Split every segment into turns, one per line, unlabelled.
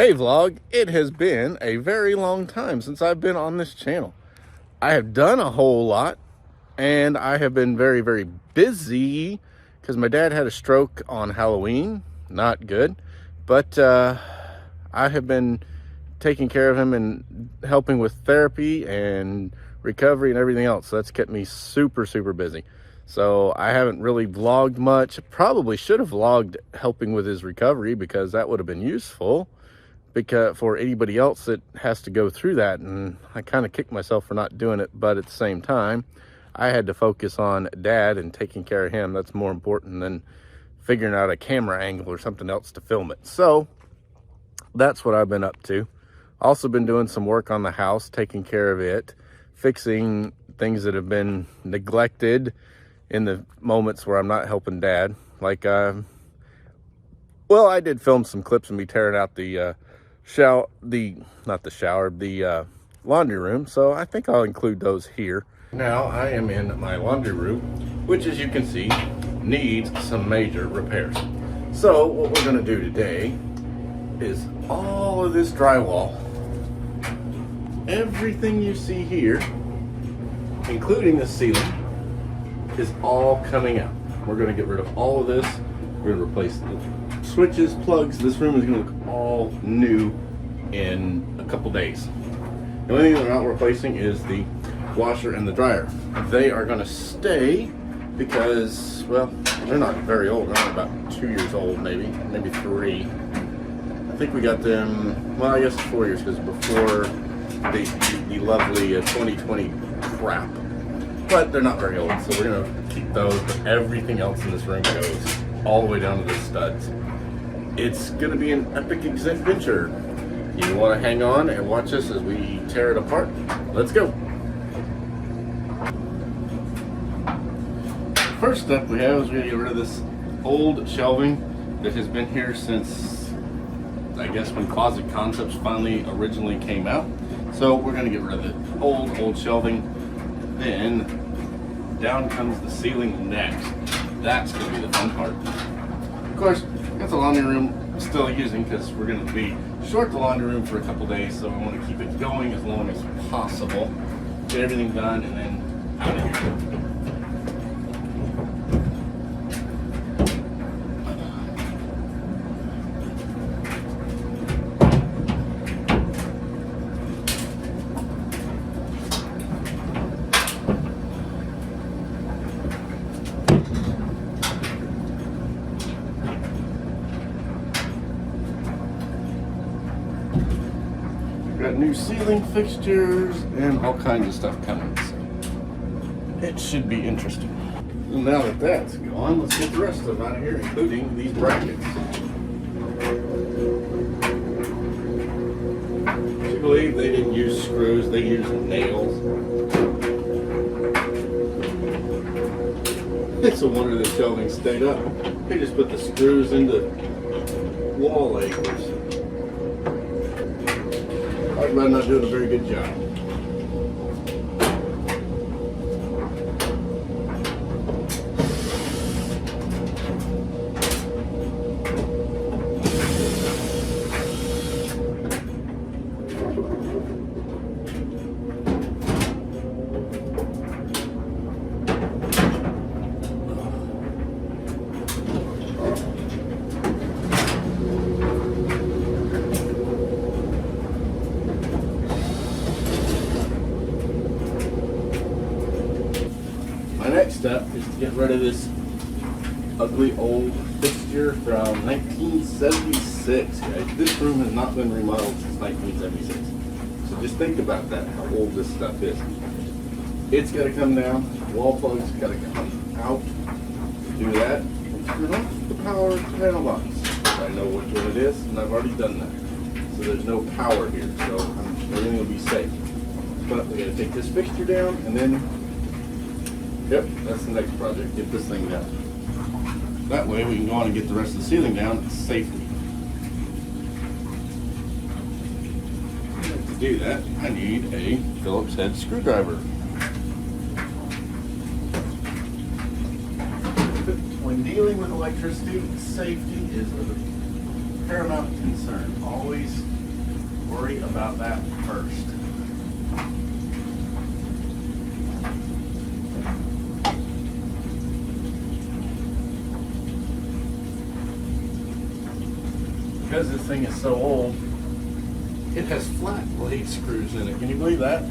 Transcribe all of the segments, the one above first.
Hey vlog, it has been a very long time since I've been on this channel. I have done a whole lot and I have been very, very busy because my dad had a stroke on Halloween. Not good, but I have been taking care of him and helping with therapy and recovery and everything else. So that's kept me super, super busy. So I haven't really vlogged much. Probably should have vlogged helping with his recovery because that would have been useful. Because for anybody else that has to go through that, and I kind of kicked myself for not doing it, but at the same time I had to focus on dad and taking care of him. That's more important than figuring out a camera angle or something else to film it. So that's what I've been up to. Also been doing some work on the house, taking care of it, fixing things that have been neglected in the moments where I'm not helping dad. Like well, I did film some clips of me tearing out the laundry room, so I think I'll include those here. Now I am in my laundry room, which, as you can see, needs some major repairs. So what we're going to do today is all of this drywall, everything you see here, including the ceiling, is all coming out. We're going to get rid of all of this. We're going to replace the switches, plugs. This room is going to look all new in a couple days. The only thing that we're not replacing is the washer and the dryer. They are going to stay because, well, they're not very old. They're about 2 years old, maybe 3. I think we got them, well, I guess 4 years because before the lovely 2020 crap. But they're not very old, so we're going to keep those. But everything else in this room goes all the way down to the studs. It's going to be an epic adventure. You want to hang on and watch us as we tear it apart? Let's go. First step we have is we're going to get rid of this old shelving that has been here since, I guess, when Closet Concepts finally originally came out. So we're going to get rid of the old shelving. Then down comes the ceiling next. That's going to be the fun part. Of course, that's a laundry room still using because we're going to be short the laundry room for a couple days, so I want to keep it going as long as possible. Get everything done and then out of here. Got new ceiling fixtures and all kinds of stuff coming, so it should be interesting. Well, now that that's gone, let's get the rest of them out of here, including these brackets. Do you believe they didn't use screws, they used nails? It's a wonder the shelving stayed up. They just put the screws into wall anchors. I'm not doing a very good job. Next step is to get rid of this ugly old fixture from 1976, guys. This room has not been remodeled since 1976. So just think about that, how old this stuff is. It's got to come down. Wall plugs got to come out. To do that, turn off the power panel box. I know which one it is, and I've already done that. So there's no power here, so everything will be safe. But we got to take this fixture down, and then yep, that's the next project. Get this thing down. That way we can go on and get the rest of the ceiling down safely. To do that, I need a Phillips head screwdriver. When dealing with electricity, safety is of paramount concern. Always worry about that first. Because this thing is so old, it has flat blade screws in it. Can you believe that?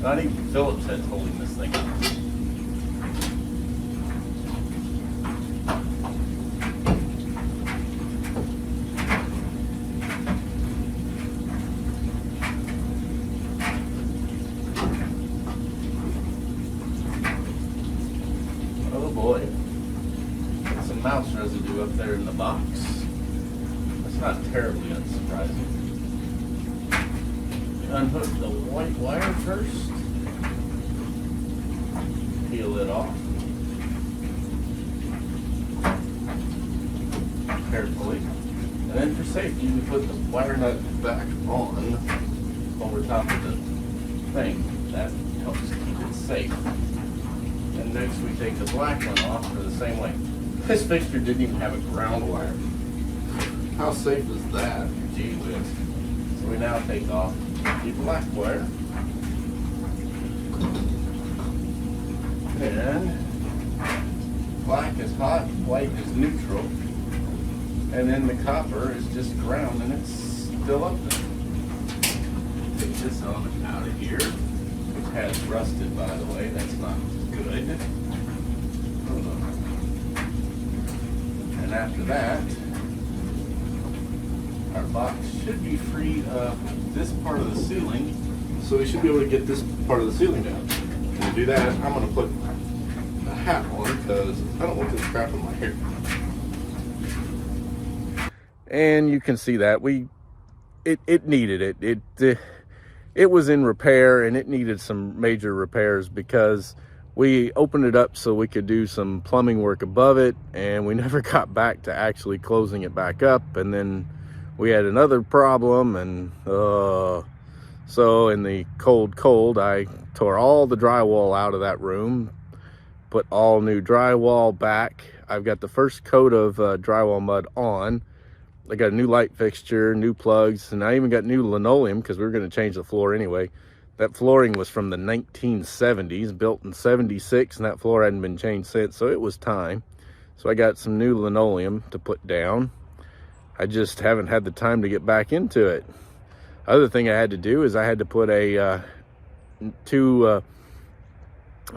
Not even Phillips head's holding this thing up. Oh boy. Got some mouse residue up there in the box. That's not terribly unsurprising. Unhook the white wire first. Peel it off. Carefully. And then for safety, we put the wire nut back on over top of the thing. That helps keep it safe. And next we take the black one off for the same way. This fixture didn't even have a ground wire. How safe is that? Gee whiz. So we now take off the black wire. And black is hot, white is neutral. And then the copper is just ground and it's still up there. Take this element out of here, which has rusted, by the way. That's not good. And after that, our box should be freed of this part of the ceiling, so we should be able to get this part of the ceiling down. And to do that, I'm going to put a hat on because I don't want this crap in my hair. And you can see that it needed it. It was in repair and it needed some major repairs because we opened it up so we could do some plumbing work above it, and we never got back to actually closing it back up. And then we had another problem, and so in the cold, I tore all the drywall out of that room, put all new drywall back. I've got the first coat of drywall mud on. I got a new light fixture, new plugs, and I even got new linoleum because we were going to change the floor anyway. That flooring was from the 1970s, built in 76, and that floor hadn't been changed since, so it was time. So I got some new linoleum to put down. I just haven't had the time to get back into it. Other thing I had to do is I had to put a two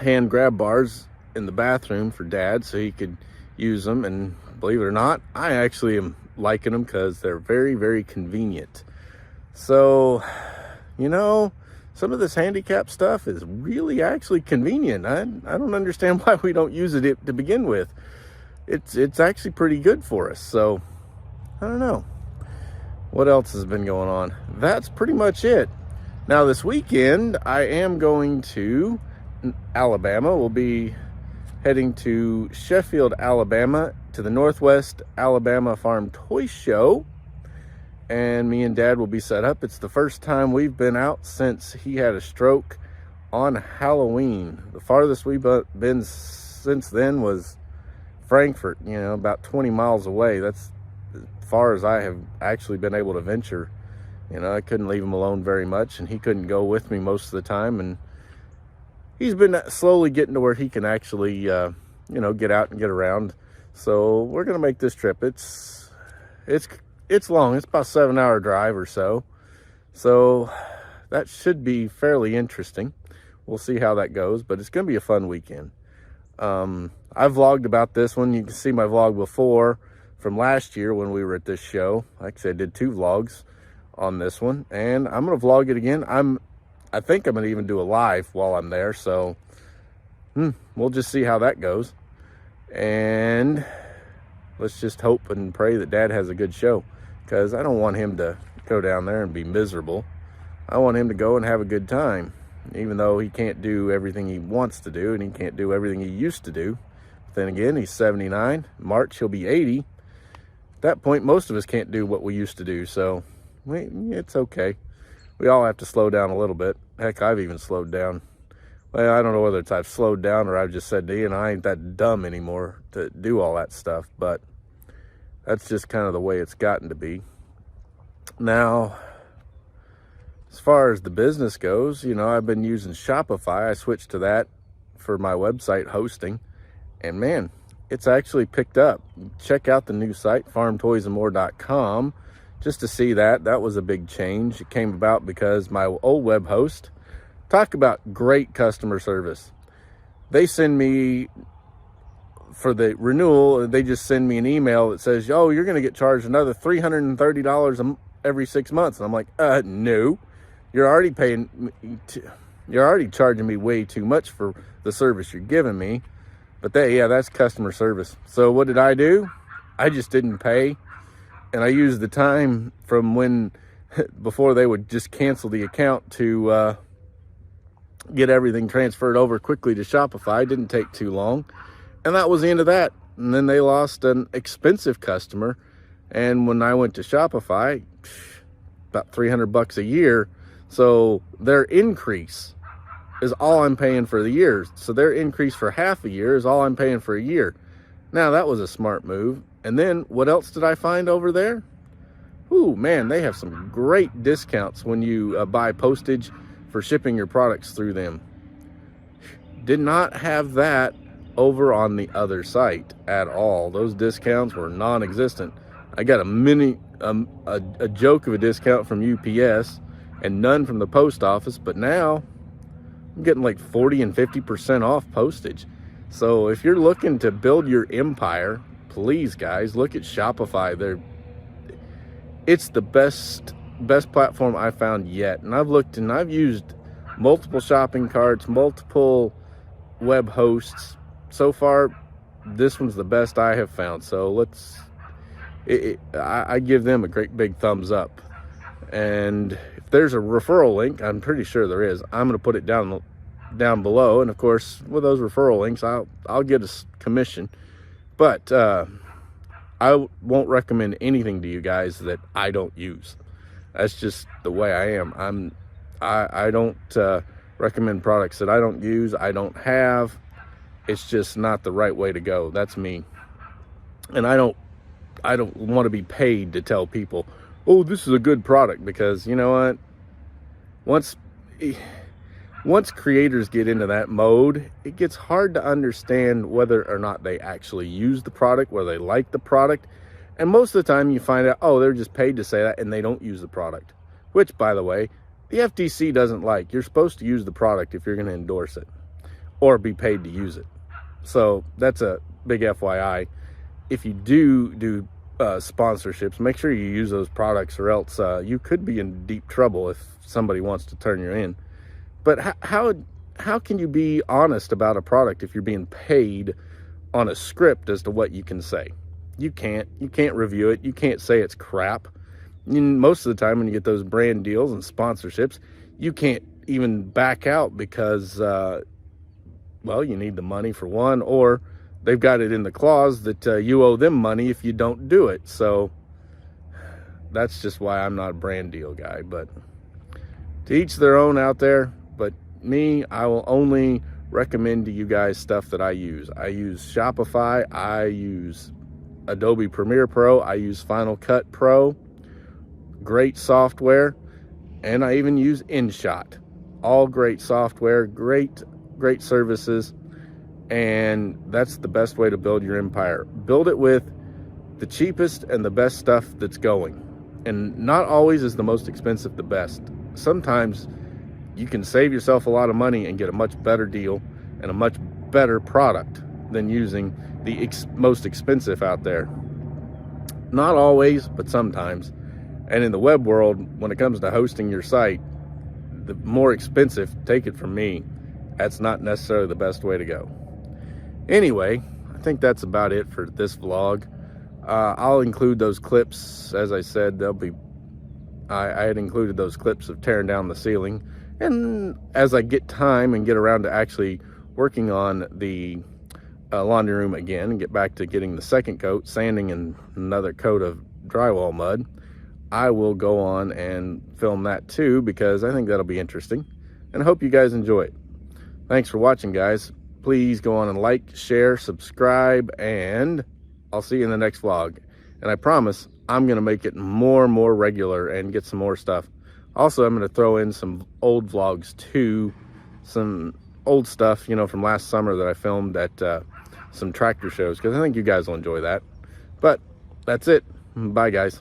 hand grab bars in the bathroom for Dad so he could use them, and believe it or not, I actually am liking them because they're very, very convenient. So, you know, some of this handicap stuff is really actually convenient. I don't understand why we don't use it to begin with. It's actually pretty good for us. So I don't know what else has been going on. That's pretty much it. Now this weekend I am going to Alabama. We'll be heading to Sheffield, Alabama, to the Northwest Alabama Farm Toy Show, and me and Dad will be set up. It's the first time we've been out since he had a stroke on Halloween. The farthest we've been since then was Frankfurt, you know, about 20 miles away. That's as far as I have actually been able to venture. You know, I couldn't leave him alone very much, and he couldn't go with me most of the time, and he's been slowly getting to where he can actually, you know, get out and get around. So we're going to make this trip. It's long. It's about a 7-hour drive or so. So that should be fairly interesting. We'll see how that goes, but it's going to be a fun weekend. I've vlogged about this one. You can see my vlog before from last year when we were at this show. Like I said, I did 2 vlogs on this one, and I'm going to vlog it again. I think I'm going to even do a live while I'm there. So we'll just see how that goes. And let's just hope and pray that Dad has a good show, because I don't want him to go down there and be miserable. I want him to go and have a good time, even though he can't do everything he wants to do and he can't do everything he used to do. But then again, he's 79. March, he'll be 80. At that point, most of us can't do what we used to do, so it's okay. We all have to slow down a little bit. Heck, I've even slowed down. Well, I don't know whether it's I've slowed down or I've just said, Ian, I ain't that dumb anymore to do all that stuff, but that's just kind of the way it's gotten to be. Now, As far as the business goes, you know, I've been using Shopify. I switched to that for my website hosting, and man, it's actually picked up. Check out the new site, farmtoysandmore.com, just to see that. That was a big change. It came about because my old web host, talk about great customer service. They send me, for the renewal, they just send me an email that says, oh, you're going to get charged another $330 every 6 months. And I'm like, no, you're already you're already charging me way too much for the service you're giving me. But that's customer service. So what did I do? I just didn't pay. And I used the time from when, before they would just cancel the account, to get everything transferred over quickly to Shopify. It didn't take too long. And that was the end of that. And then they lost an expensive customer. And when I went to Shopify, about $300 a year. So their increase is all I'm paying for the year. So their increase for half a year is all I'm paying for a year. Now that was a smart move. And then what else did I find over there? Ooh, man, they have some great discounts when you buy postage for shipping your products through them. Did not have that over on the other site at all. Those discounts were non-existent. I got a joke of a discount from UPS and none from the post office, but now I'm getting like 40 and 50% off postage. So if you're looking to build your empire, please guys, look at Shopify. It's the best platform I found yet. And I've looked and I've used multiple shopping carts, multiple web hosts. So far, this one's the best I have found. So I give them a great big thumbs up. And if there's a referral link, I'm pretty sure there is. I'm going to put it down below. And of course, with those referral links, I'll get a commission. But I won't recommend anything to you guys that I don't use. That's just the way I am. I don't recommend products that I don't use, I don't have. It's just not the right way to go. That's me. And I don't want to be paid to tell people, oh, this is a good product, because you know what? Once creators get into that mode, it gets hard to understand whether or not they actually use the product, whether they like the product. And most of the time you find out, oh, they're just paid to say that and they don't use the product. Which, by the way, the FTC doesn't like. You're supposed to use the product if you're going to endorse it or be paid to use it. So that's a big FYI. If you do sponsorships, make sure you use those products, or else you could be in deep trouble if somebody wants to turn you in. But how can you be honest about a product if you're being paid on a script as to what you can say? You can't review it. You can't say it's crap. Most of the time when you get those brand deals and sponsorships, you can't even back out because, you need the money for one, or they've got it in the clause that you owe them money if you don't do it. So that's just why I'm not a brand deal guy. But to each their own out there. But me, I will only recommend to you guys stuff that I use. I use Shopify. I use Adobe Premiere Pro. I use Final Cut Pro. Great software. And I even use InShot. All great software, great services. And that's the best way to build your empire. Build it with the cheapest and the best stuff that's going. And not always is the most expensive the best. Sometimes you can save yourself a lot of money and get a much better deal and a much better product than using the most expensive out there. Not always, but sometimes. And in the web world, when it comes to hosting your site, the more expensive, take it from me, that's not necessarily the best way to go. Anyway, I think that's about it for this vlog. I'll include those clips. As I said, I had included those clips of tearing down the ceiling. And as I get time and get around to actually working on the laundry room again and get back to getting the second coat, sanding, and another coat of drywall mud, I will go on and film that too, because I think that'll be interesting. And I hope you guys enjoy it. Thanks for watching, guys. Please go on and like, share, subscribe, and I'll see you in the next vlog. And I promise I'm going to make it more and more regular and get some more stuff. Also, I'm going to throw in some old vlogs too, some old stuff, you know, from last summer that I filmed at some tractor shows, because I think you guys will enjoy that. But that's it. Bye, guys.